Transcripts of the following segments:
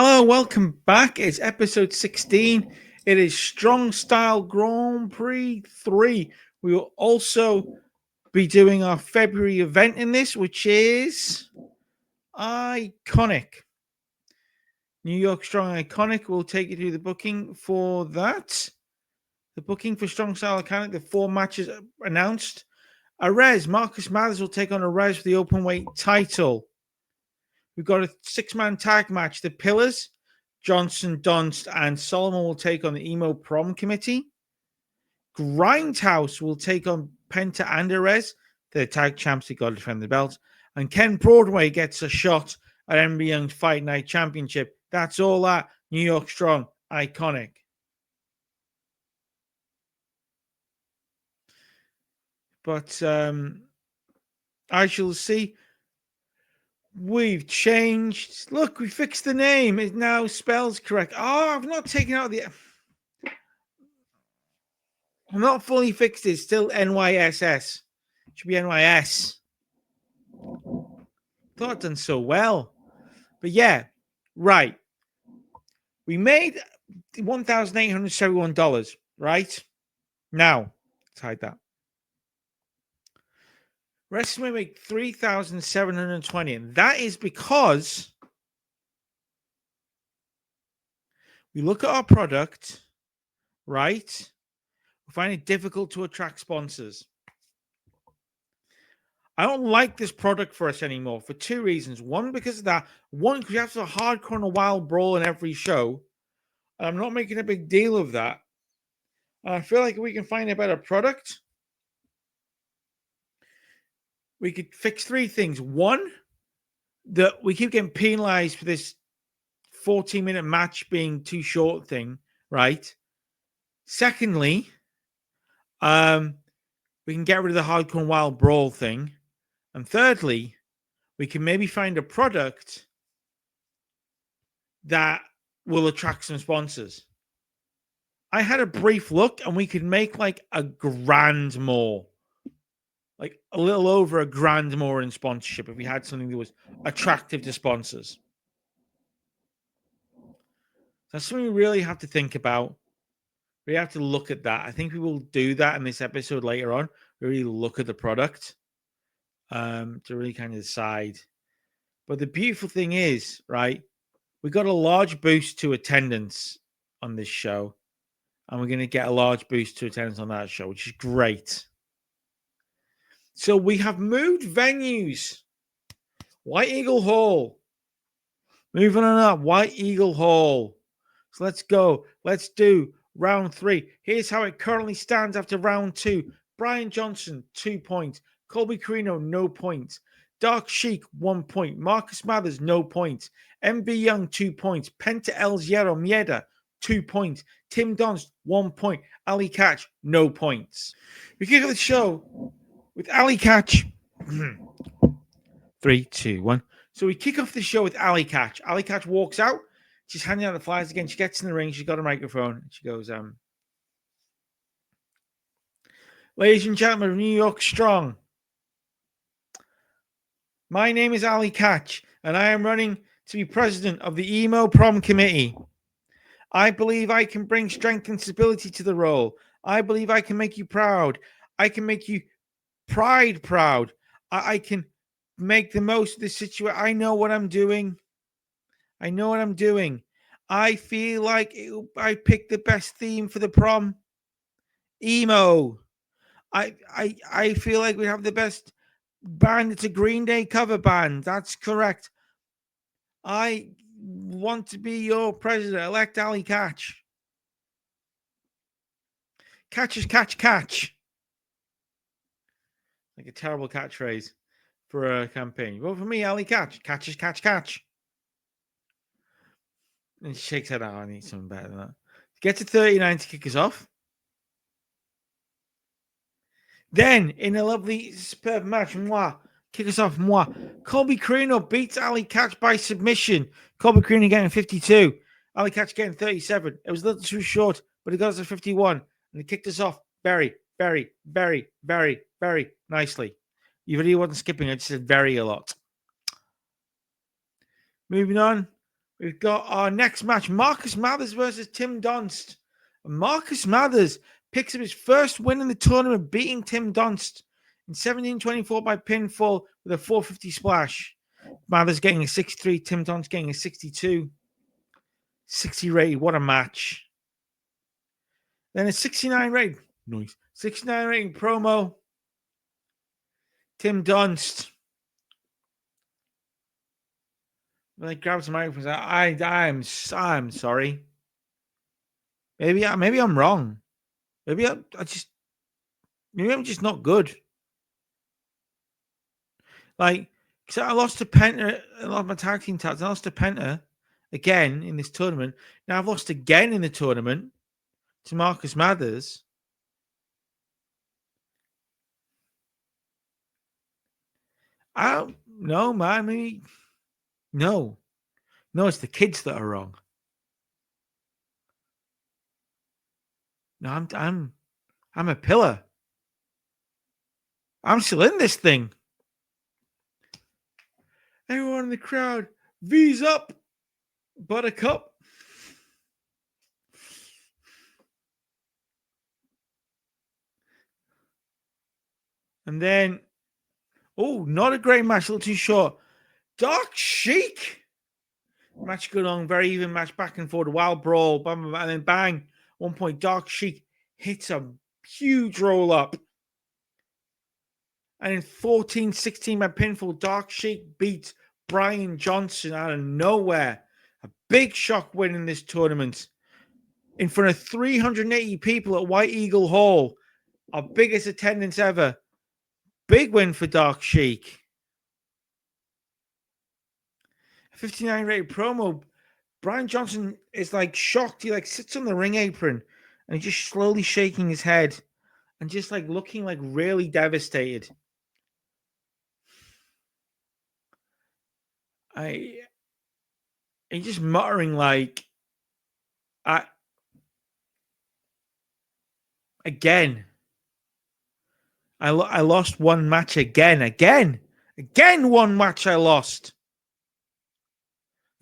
Hello, welcome back. It's episode 16. It is Strong Style Grand Prix 3. We will also be doing our February event in this, which is Iconic. New York Strong Iconic. We'll take you through the booking for that. The booking for Strong Style Iconic, the 4 matches announced. Arez, Marcus Mathers will take on Arez for the openweight title. We've got a 6-man tag match. The Pillars, Johnson, Dunst, and Solomon will take on the Emo Prom Committee. Grindhouse will take on Penta and Arez. They're tag champs. They got to defend the belt. And Ken Broadway gets a shot at MB Young's Fight Night Championship. That's all that New York Strong Iconic. But I shall see. We've changed. Look, we fixed the name. It now spells correct. Oh, I've not taken out the... I'm not fully fixed. It's still NYSS. It should be NYS. Thought I'd done so well. But yeah, right. We made $1,871, right? Now, let's hide that. Wrestling make $3,720, and that is because we look at our product, right? We find it difficult to attract sponsors. I don't like this product for us anymore for 2 reasons. One, because of that. One, because we have to hardcore and a wild brawl in every show. And I'm not making a big deal of that. And I feel like if we can find a better product, we could fix 3 things. One, that we keep getting penalized for this 14-minute match being too short thing, right? Secondly, we can get rid of the hardcore and wild brawl thing. And thirdly, we can maybe find a product that will attract some sponsors. I had a brief look and we could make like $1,000 more. Like a little over $1,000 more in sponsorship if we had something that was attractive to sponsors. That's something we really have to think about. We have to look at that. I think we will do that in this episode later on. We really look at the product to really kind of decide. But the beautiful thing is, right, we got a large boost to attendance on this show. And we're going to get a large boost to attendance on that show, which is great. So we have moved venues. White Eagle Hall. Moving on up, White Eagle Hall. So let's go. Let's do round 3. Here's how it currently stands after round 2. Brian Johnson, 2 points. Colby Carino, no points. Dark Sheik, 1 point. Marcus Mathers, no points. MB Young, 2 points. Penta El Zero Mieda, 2 points. Tim Donst, 1 point. Ali Catch, no points. We kick off the show with Ali Catch. 3, 2, 1. So we kick off the show with Ali Catch. Ali Catch walks out. She's handing out the flyers again. She gets in the ring. She's got a microphone. She goes, ladies and gentlemen of New York Strong, my name is Ali Catch, and I am running to be president of the Emo Prom Committee. I believe I can bring strength and stability to the role. I believe I can make you proud. I can make you pride proud. I can make the most of this situation. I know what I'm doing. I feel like I picked the best theme for the prom. Emo. I feel like we have the best band. It's a Green Day cover band. That's correct. I want to be your president-elect, Ali Catch. Catchers catch. Like a terrible catchphrase for a campaign. Vote for me, Ali Catch. Catchers catch. And she shakes her head. I need something better than that. Get to 39 to kick us off. Then, in a lovely, superb match, kick us off, Colby Carino beats Ali Catch by submission. Colby Carino getting 52. Ali Catch getting 37. It was a little too short, but it got us to 51. And it kicked us off very, very, very, very, very nicely. You really wasn't skipping. I just said very a lot. Moving on. We've got our next match, Marcus Mathers versus Tim Donst. Marcus Mathers picks up his first win in the tournament, beating Tim Donst in 17-24 by pinfall with a 450 splash. Mathers getting a 63, Tim Donst getting a 62. 60 rated, what a match. Then a 69 rated, nice. 69 rating promo. Tim Donst. When he grabs the microphone, I'm sorry. Maybe I'm wrong. Maybe I'm just not good. Like, because I lost to Penta, I lost my tag team titles. I lost to Penta again in this tournament. Now I've lost again in the tournament to Marcus Mathers. I don't know, man. Maybe no, it's the kids that are wrong. No, I'm a pillar. I'm still in this thing. Everyone in the crowd, V's up, Buttercup. And then, oh, not a great match, a little too short. Dark Sheik. Match going on, very even match, back and forth, wild brawl, bam, bam, and then bang. 1 point, Dark Sheik hits a huge roll up. And in 14-16 by pinfall, Dark Sheik beats Brian Johnson out of nowhere. A big shock win in this tournament. In front of 380 people at White Eagle Hall. Our biggest attendance ever. Big win for Dark Sheik. 59 rated promo. Brian Johnson is like shocked. He like sits on the ring apron and he's just slowly shaking his head and just like looking like really devastated. He's just muttering like, again. I lost one match again. One match I lost.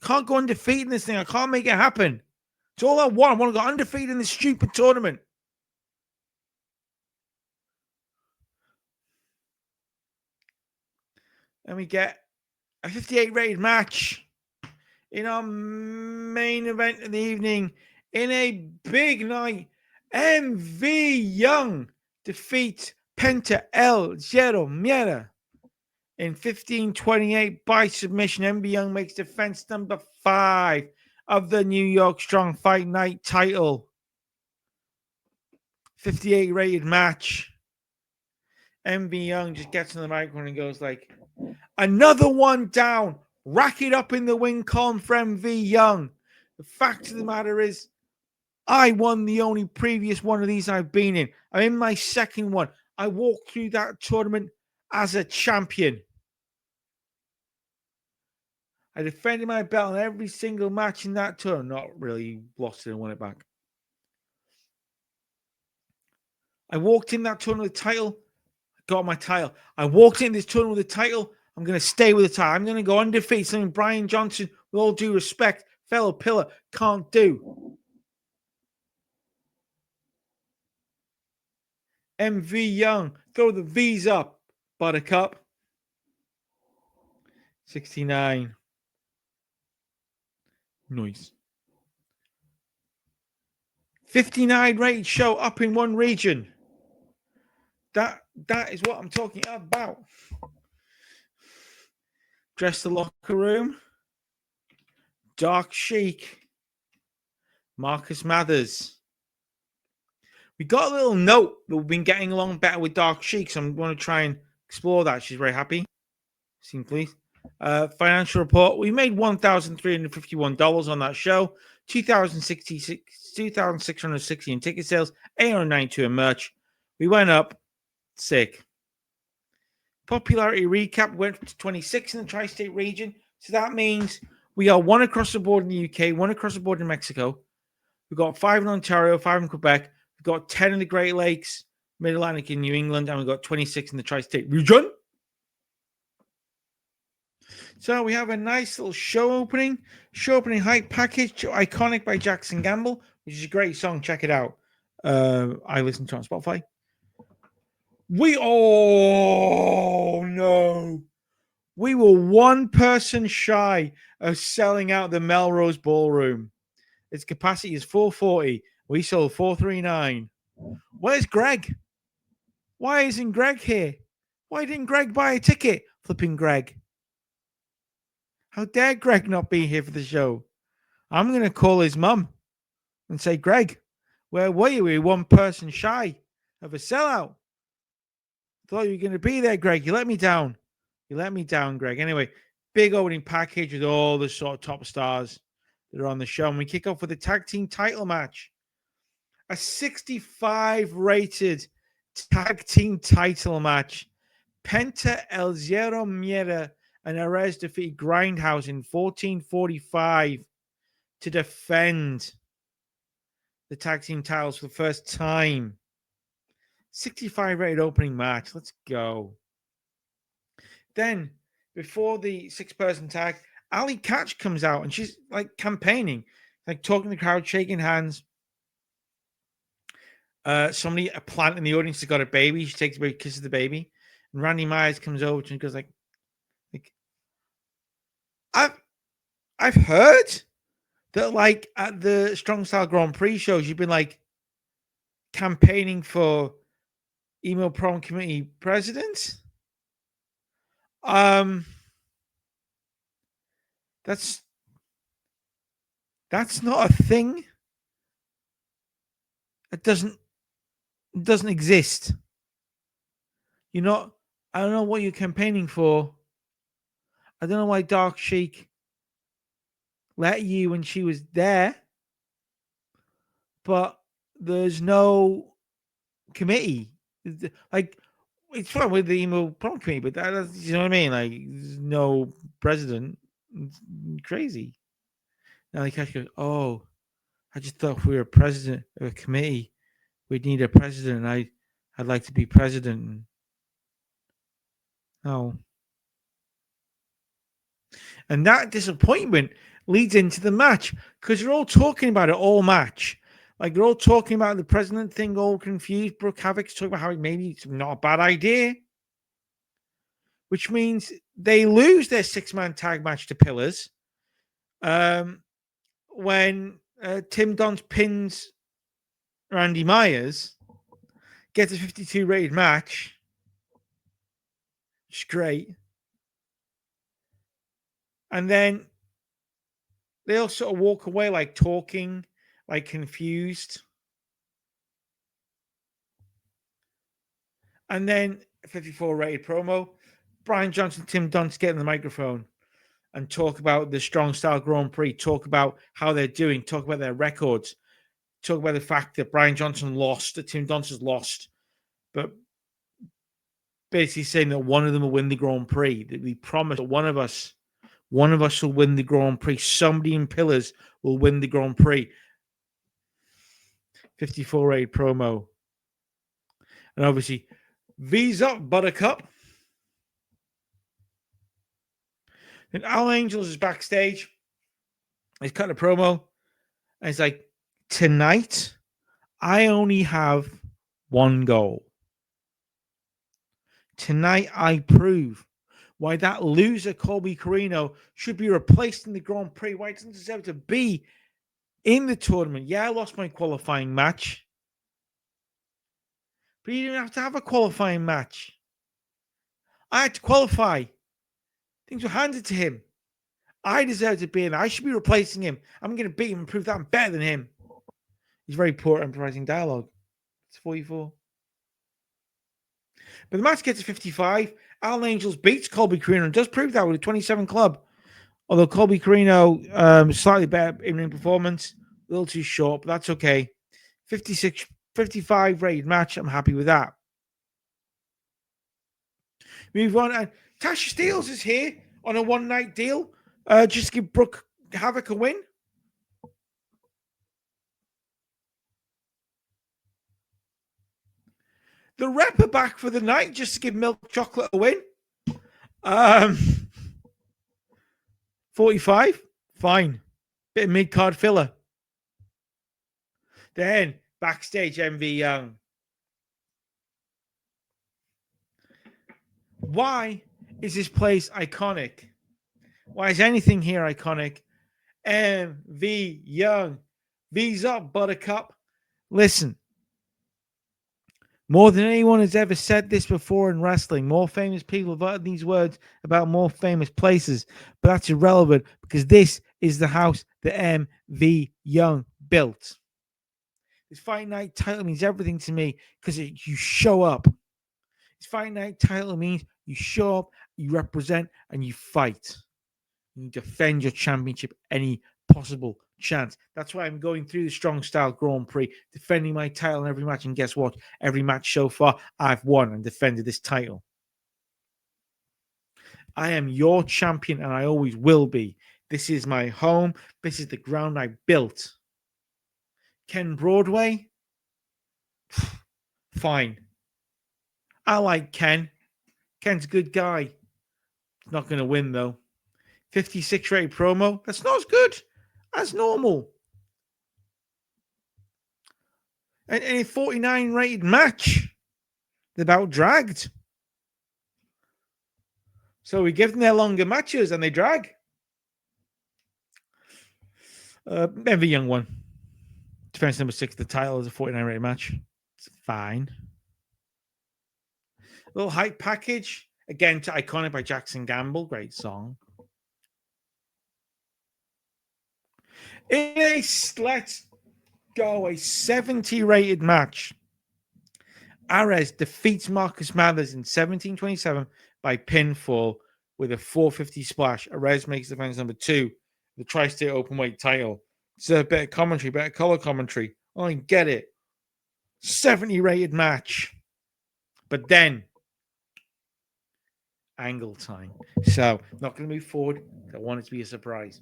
Can't go undefeated in this thing. I can't make it happen. It's all I want. I want to go undefeated in this stupid tournament. And we get a 58 rated match in our main event of the evening in a big night. MV Young defeats Penta El Zero Mierda in 15-28 by submission. MV Young makes defense number 5 of the New York Strong Fight Night title. 58 rated match. MV Young just gets on the microphone and goes like, another one down. Rack it up in the win column for MV Young. The fact of the matter is, I won the only previous one of these I've been in. I'm in my second one. I walked through that tournament as a champion. I defended my belt in every single match in that tournament. Not really, lost it and won it back. I walked in that tournament with the title, got my title. I walked in this tournament with the title. I'm going to stay with the title. I'm going to go undefeated. Something Brian Johnson, with all due respect, fellow pillar, can't do. MV Young, throw the V's up, Buttercup. 69. Nice. 59 rated show up in one region. That is what I'm talking about. Dress the locker room. Dark Sheik. Marcus Mathers. We got a little note that we've been getting along better with Dark Sheik, so I'm going to try and explore that. She's very happy. Scene, please. Financial report. We made $1,351 on that show. 2,660 in ticket sales. 892 in merch. We went up. Sick. Popularity recap went to 26 in the tri-state region. So that means we are 1 across the board in the UK, 1 across the board in Mexico. We've got 5 in Ontario, 5 in Quebec. We've got 10 in the Great Lakes, Mid-Atlantic in New England, and we've got 26 in the tri-state region. So we have a nice little show opening hype package, Iconic by Jackson Gamble, which is a great song. Check it out. I listen to it on Spotify. We were one person shy of selling out the Melrose Ballroom. Its capacity is 440. We sold 439. Where's Greg? Why isn't Greg here? Why didn't Greg buy a ticket? Flipping Greg. How dare Greg not be here for the show? I'm going to call his mum and say, Greg, where were you? We were one person shy of a sellout. Thought you were going to be there, Greg. You let me down. Greg. Anyway, big opening package with all the sort of top stars that are on the show. And we kick off with the tag team title match. A 65 rated tag team title match. Penta El Zero Miedo and Arez defeat Grindhouse in 1445 to defend the tag team titles for the first time. 65 rated opening match. Let's go. Then, before the 6-person tag, Ali Catch comes out and she's like campaigning, like talking to the crowd, shaking hands. Somebody, a plant in the audience, has got a baby. She takes a baby, kisses the baby, and Randy Myers comes over to her and goes like I've heard that like at the Strong Style Grand Prix shows, you've been like campaigning for emo prom committee president. That's not a thing. It doesn't exist. You're not. I don't know what you're campaigning for. I don't know why Dark Sheik let you when she was there, but there's no committee. Like, it's fine with the emo prom committee, but that's, you know what I mean? Like, there's no president. It's crazy. Now the Cash goes, oh, I just thought if we were president of a committee, we'd need a president. And I'd like to be president. Oh. And that disappointment leads into the match because they're all talking about it all match. Like, they're all talking about the president thing, all confused. Brooke Havoc's talking about how maybe it's not a bad idea, which means they lose their 6-man tag match to Pillars. When Tim Donst pins Randy Myers, gets a 52 rated match, which is great. And then they all sort of walk away like talking, like confused. And then 54 rated promo. Brian Johnson, Tim Donst get in the microphone and talk about the Strong Style Grand Prix, talk about how they're doing, talk about their records, talk about the fact that Brian Johnson lost, that Tim Donst has lost, but basically saying that one of them will win the Grand Prix, that we promise that one of us will win the Grand Prix. Somebody in Pillars will win the Grand Prix. 54 rated promo. And obviously, V's up, Buttercup. And Al Angels is backstage. He's cutting a promo. And he's like, tonight, I only have one goal. Tonight, I prove why that loser, Colby Corino, should be replaced in the Grand Prix. Why he doesn't deserve to be in the tournament. Yeah, I lost my qualifying match. But you didn't have to have a qualifying match. I had to qualify. Things were handed to him. I deserve to be in. I should be replacing him. I'm going to beat him and prove that I'm better than him. He's very poor at improvising dialogue. It's 44. But the match gets to 55. Alan Angels beats Colby Corino and does prove that with a 27 club. Although Colby Corino, slightly better in performance, a little too short, but that's okay. 55 rated match. I'm happy with that. Move on. And Tasha Steelz is here on a one-night deal. Just give Brooke Havoc a win. The Rep are back for the night just to give Milk Chocolate a win. 45? Fine. Bit of mid-card filler. Then, backstage, MV Young. Why is this place iconic? Why is anything here iconic? MV Young. V's up, Buttercup. Listen, more than anyone has ever said this before in wrestling, more famous people have uttered these words about more famous places, but that's irrelevant because this is the house that MV Young built. This Fight Night title means everything to me because you show up. This Fight Night title means you show up, you represent, and you fight. You defend your championship any possible chance. That's why I'm going through the Strong Style Grand Prix, defending my title in every match. And guess what? Every match so far, I've won and defended this title. I am your champion, and I always will be. This is my home. This is the ground I built. Ken Broadway? Fine. I like Ken. Ken's a good guy. He's not going to win, though. 56 rated promo. That's not as good as normal. And a 49 rated match. They're about dragged. So we give them their longer matches and they drag. Every young one. Defense number 6, the title is a 49 rated match. It's fine. Little hype package. Again, to Iconic by Jackson Gamble. Great song. Let's go. A 70 rated match. Ares defeats Marcus Mathers in 1727 by pinfall with a 450 splash. Ares makes defense number 2, the Tri-State Openweight title. It's a better commentary, better color commentary. I get it. 70 rated match. But then, angle time. So, not going to move forward. I want it to be a surprise.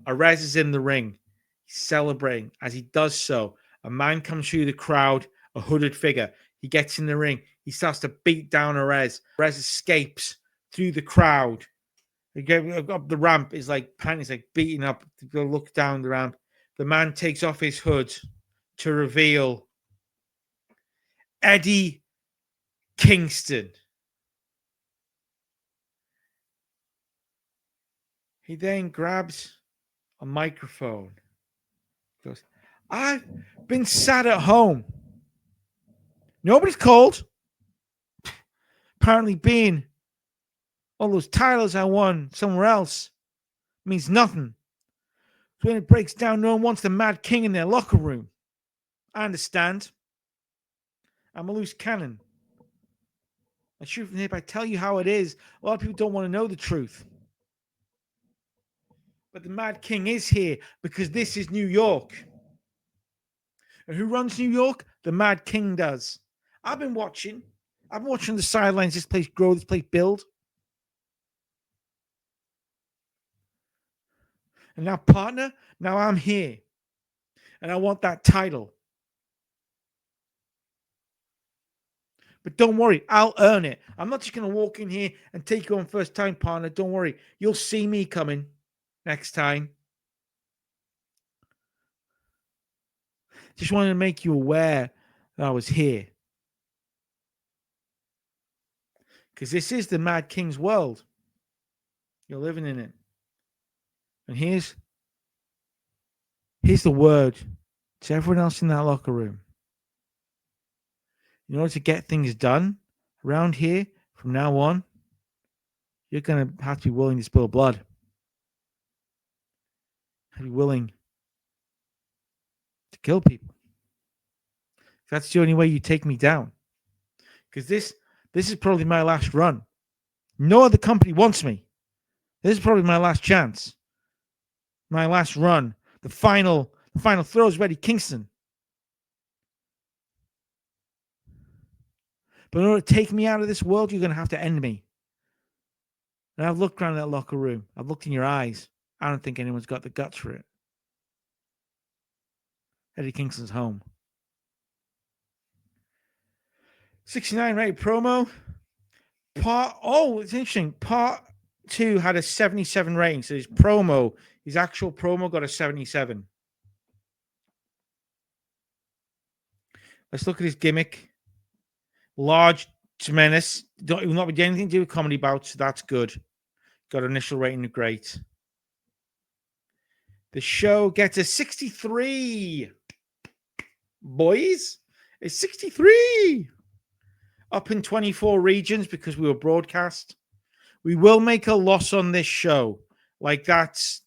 Ares is in the ring. He's celebrating. As he does so, a man comes through the crowd, a hooded figure. He gets in the ring. He starts to beat down Ares. Ares escapes through the crowd. Up the ramp is like panties, like beating up. You look down the ramp. The man takes off his hood to reveal Eddie Kingston. He then grabs a microphone. He goes, I've been sat at home. Nobody's called. Apparently being all those titles I won somewhere else means nothing. So when it breaks down, no one wants the Mad King in their locker room. I understand. I'm a loose cannon. I shoot from the hip. I tell you how it is. A lot of people don't want to know the truth. But the Mad King is here because this is New York. And who runs New York? The Mad King does. I've been watching. I've been watching the sidelines, this place grow, this place build. And now, partner, now I'm here. And I want that title. But don't worry, I'll earn it. I'm not just going to walk in here and take you on first time, partner. Don't worry. You'll see me coming next time. Just wanted to make you aware that I was here. Because this is the Mad King's world. You're living in it. And here's the word to everyone else in that locker room. In order to get things done around here from now on, you're going to have to be willing to spill blood. Be willing to kill people. That's the only way you take me down. Because this is probably my last run. No other company wants me. This is probably my last chance. My last run. The final throw is Eddie Kingston. But in order to take me out of this world, you're going to have to end me. And I've looked around that locker room. I've looked in your eyes. I don't think anyone's got the guts for it. Eddie Kingston's home. 69 rated promo. It's interesting. 2 had a 77 rating. So his actual promo got a 77. Let's look at his gimmick. Large menace. Don't not be anything to do with comedy bouts. So that's good. Got initial rating of great. The show gets a 63. Boys, it's 63. Up in 24 regions because we were broadcast. We will make a loss on this show. Like there's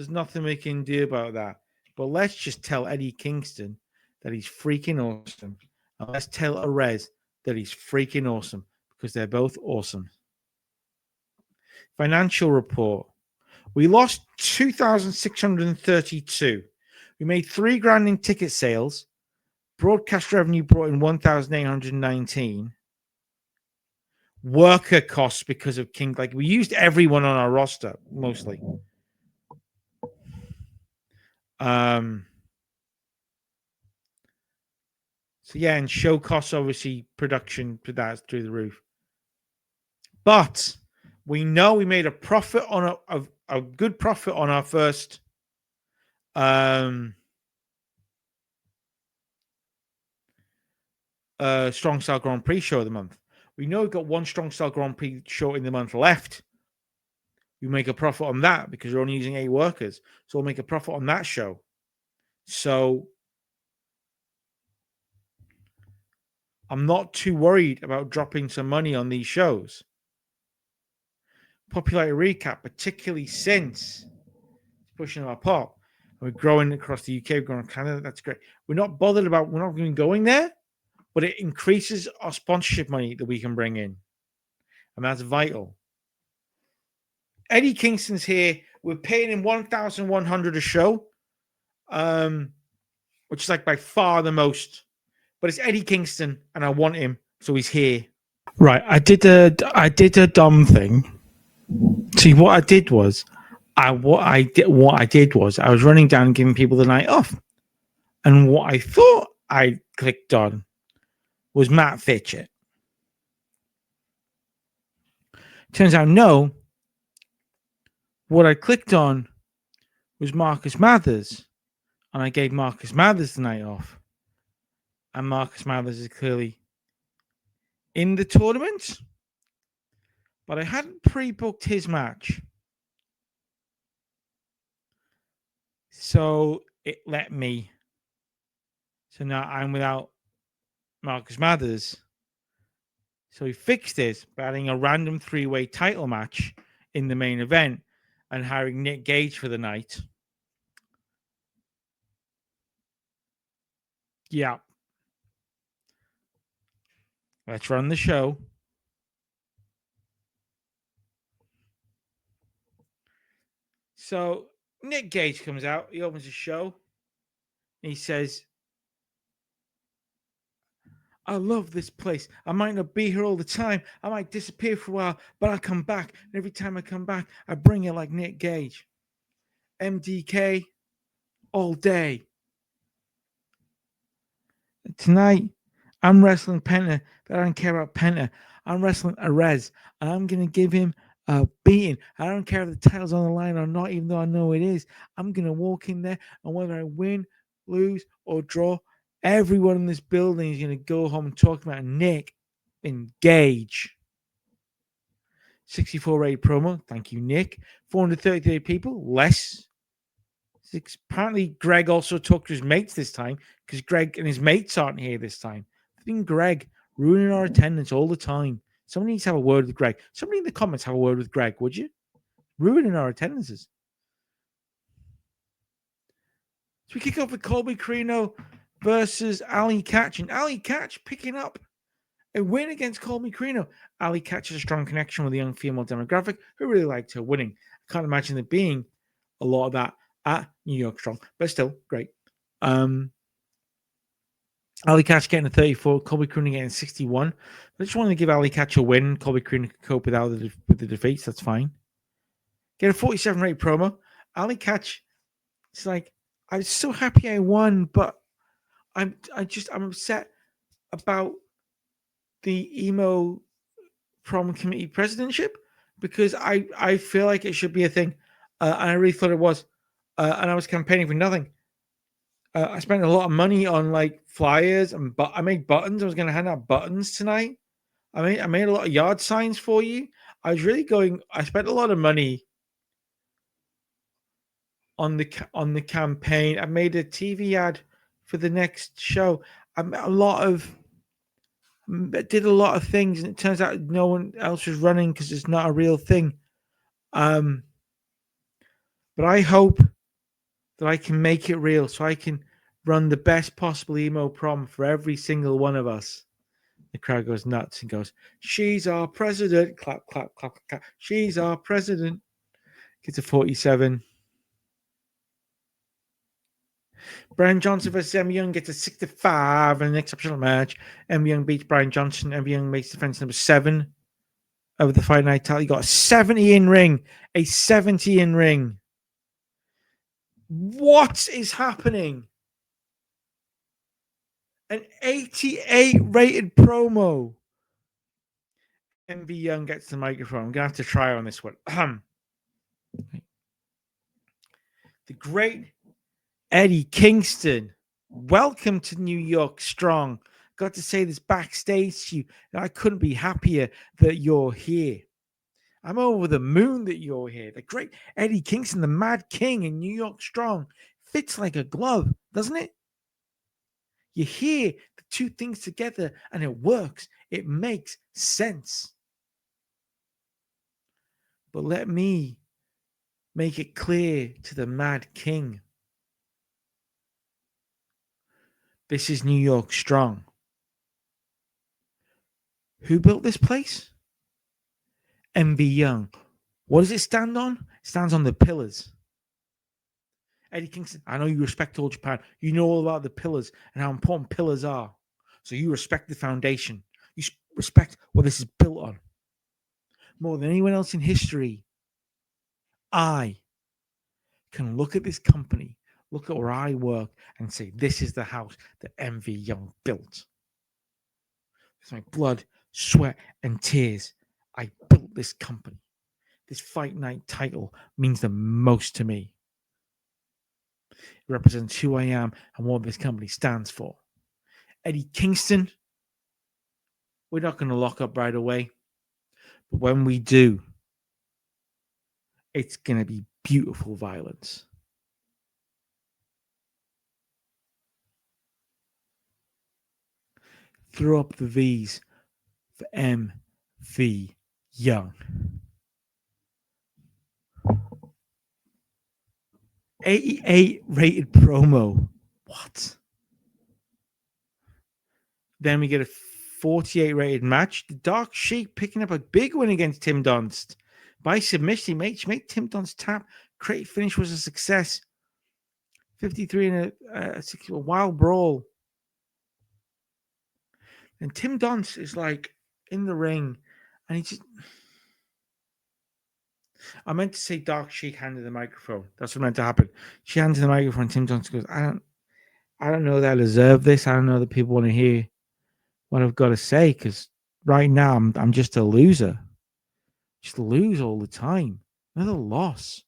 nothing we can do about that. But let's just tell Eddie Kingston that he's freaking awesome. And let's tell Arez that he's freaking awesome because they're both awesome. Financial report. We lost 2,632. We made $3,000 in ticket sales. Broadcast revenue brought in 1,819. Worker costs because of King. Like we used everyone on our roster mostly. So yeah, and show costs, obviously, production that's through the roof. But we know we made a profit on a good profit on our first Strong Style Grand Prix show of the month. We know we've got one Strong Style Grand Prix show in the month left. We make a profit on that because we're only using 8 workers. So we'll make a profit on that show. So I'm not too worried about dropping some money on these shows. Popularity recap, particularly since it's pushing our pop. We're growing across the UK, we're growing Canada. That's great. We're not bothered about, we're not even going there, but it increases our sponsorship money that we can bring in. And that's vital. Eddie Kingston's here. We're paying him $1,100 a show, which is like by far the most. But it's Eddie Kingston, and I want him, so he's here. Right, I did a dumb thing. See, what I did was, I was running down and giving people the night off, and what I thought I clicked on was Matt Fitchett. Turns out, no. What I clicked on was Marcus Mathers, and I gave Marcus Mathers the night off. And Marcus Mathers is clearly in the tournament, but I hadn't pre-booked his match. So it let me. So now I'm without Marcus Mathers. So he fixed this by adding a random 3-way title match in the main event and hiring Nick Gage for the night. Yeah. Let's run the show. So Nick Gage comes out. He opens the show. And he says, I love this place. I might not be here all the time. I might disappear for a while, but I come back. And every time I come back, I bring it like Nick Gage. MDK all day. Tonight, I'm wrestling Penta, but I don't care about Penta. I'm wrestling Arez, and I'm going to give him a beating. I don't care if the title's on the line or not, even though I know it is. I'm going to walk in there, and whether I win, lose, or draw, everyone in this building is going to go home and talk about Nick Gage. 64 rated promo. Thank you, Nick. 433 people. Less. Apparently, Greg also talked to his mates this time because Greg and his mates aren't here this time. I think Greg ruining our attendance all the time. Somebody needs to have a word with Greg. Somebody in the comments have a word with Greg, would you? Ruining our attendances. So we kick off with Colby Carino versus Ali Catch. And Ali Catch picking up a win against Colby Carino. Ali Catch has a strong connection with the young female demographic who really liked her winning. I can't imagine there being a lot of that at New York Strong, but still great. Ali Catch getting a 34, Colby Carino getting a 61. I just wanted to give Ali Catch a win. Colby Carino could cope with the defeats. That's fine. Get a 47 rate promo. Ali Catch, it's like, I'm so happy I won, but I'm upset about the emo prom committee presidentship. because I feel like it should be a thing, and I really thought it was, and I was campaigning for nothing. I spent a lot of money on like flyers and but I made buttons. I was going to hand out buttons tonight. I made a lot of yard signs for you. I was really going. I spent a lot of money on the campaign. I made a TV ad for the next show. Did a lot of things, and it turns out no one else was running because it's not a real thing. Um, but I hope that I can make it real, so I can run the best possible emo prom for every single one of us. The crowd goes nuts and goes, "She's our president!" Clap, clap, clap, clap. She's our president. Gets a 47. Brian Johnson versus M. Young gets a 65 in an exceptional match. M. Young beats Brian Johnson. M. Young makes defense number 7 of the Fight Night title. He got a 70 in ring. A 70 in ring. What is happening? An 88 rated promo. MV Young gets the microphone. I'm going to have to try on this one. The great Eddie Kingston. Welcome to New York Strong. Got to say this backstage to you, and I couldn't be happier that you're here. I'm over the moon that you're here. The great Eddie Kingston, the Mad King in New York Strong. Fits like a glove, doesn't it? You hear the two things together and it works. It makes sense. But let me make it clear to the Mad King. This is New York Strong. Who built this place? MV Young. What does it stand on? It stands on the pillars. Eddie Kingston, I know you respect all Japan. You know all about the pillars and how important pillars are. So you respect the foundation. You respect what this is built on. More than anyone else in history, I can look at this company, look at where I work, and say, this is the house that MV Young built. With my blood, sweat, and tears, I built this company. This Fight Night title means the most to me. It represents who I am and what this company stands for. Eddie Kingston, we're not going to lock up right away. But when we do, it's going to be beautiful violence. Throw up the V's for MV Young. 88 rated promo. What? Then we get a 48 rated match. The Dark Sheik picking up a big win against Tim Dunst. By submission, he made Tim Dunst tap. Great finish was a success. 53 in a wild brawl. And Tim Dunst is like in the ring, and he just. I meant to say Dark Sheik handed the microphone. That's what meant to happen. She hands the microphone. Tim Dunst goes, I don't know that I deserve this. I don't know that people want to hear what I've got to say, because right now I'm just a loser. Just lose all the time. Another loss.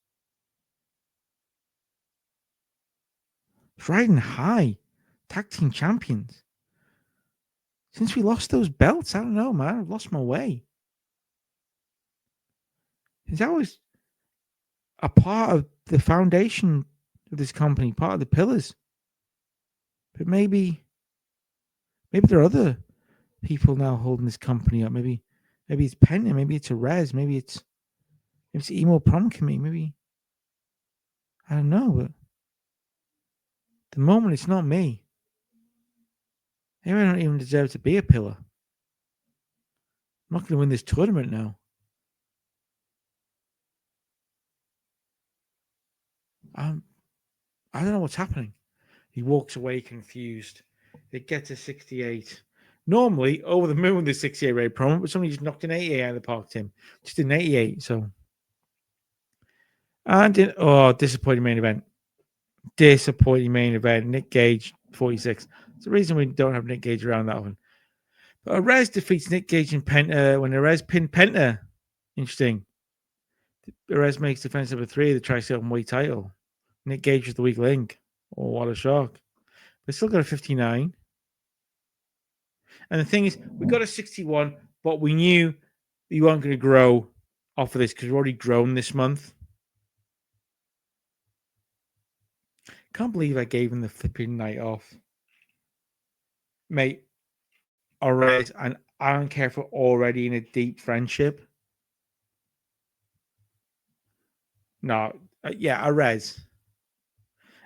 It's riding high. Tag team champions. Since we lost those belts, I don't know, man. I've lost my way. Is that was a part of the foundation of this company, part of the pillars. But maybe there are other people now holding this company up. Maybe it's Penta, maybe it's Arez, maybe it's Emo Prom Committee, maybe I don't know, but at the moment it's not me. Maybe I don't even deserve to be a pillar. I'm not going to win this tournament now. I don't know what's happening. He walks away confused. They get to 68. Normally, over the moon, the 68 rate promo, but somebody just knocked an 88 out of the park, Tim. Just an 88, so. And disappointing main event. Disappointing main event. Nick Gage, 46. It's the reason we don't have Nick Gage around that often. But Arez defeats Nick Gage and Penta when Arez pinned Penta. Interesting. Perez makes defense number 3 of the tri-silver weight title. Nick Gage is the weak link. Oh, what a shock. They still got a 59. And the thing is, we got a 61, but we knew you weren't going to grow off of this because we've already grown this month. Can't believe I gave him the flipping night off. Mate, alright, and I don't care if we're already in a deep friendship. No, yeah, Arez.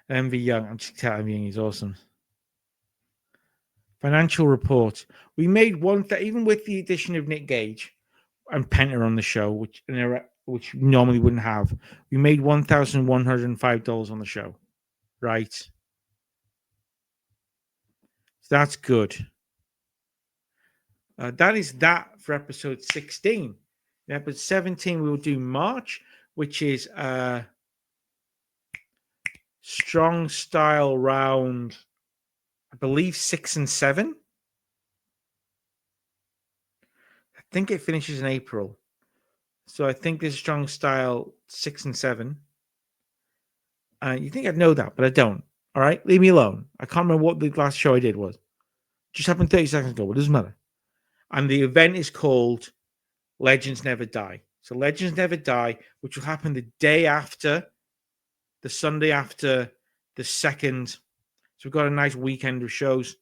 MV Young. I'm just telling you, he's awesome. Financial report. We made one even with the addition of Nick Gage and Penta on the show, which normally wouldn't have. We made $1,105 on the show, right? So that's good. That is that for episode 16. In episode 17, we will do March, which is strong style round, I believe 6 and 7. I think it finishes in April. So I think this strong style 6 and 7. You think I'd know that, but I don't. All right, leave me alone. I can't remember what the last show I did was. Just happened 30 seconds ago. It doesn't matter. And the event is called Legends Never Die. So Legends Never Die, which will happen the day after, the Sunday after the 2nd. So we've got a nice weekend of shows.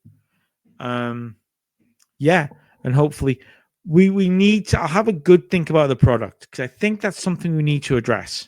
Yeah, and hopefully we need to. I'll have a good think about the product because I think that's something we need to address.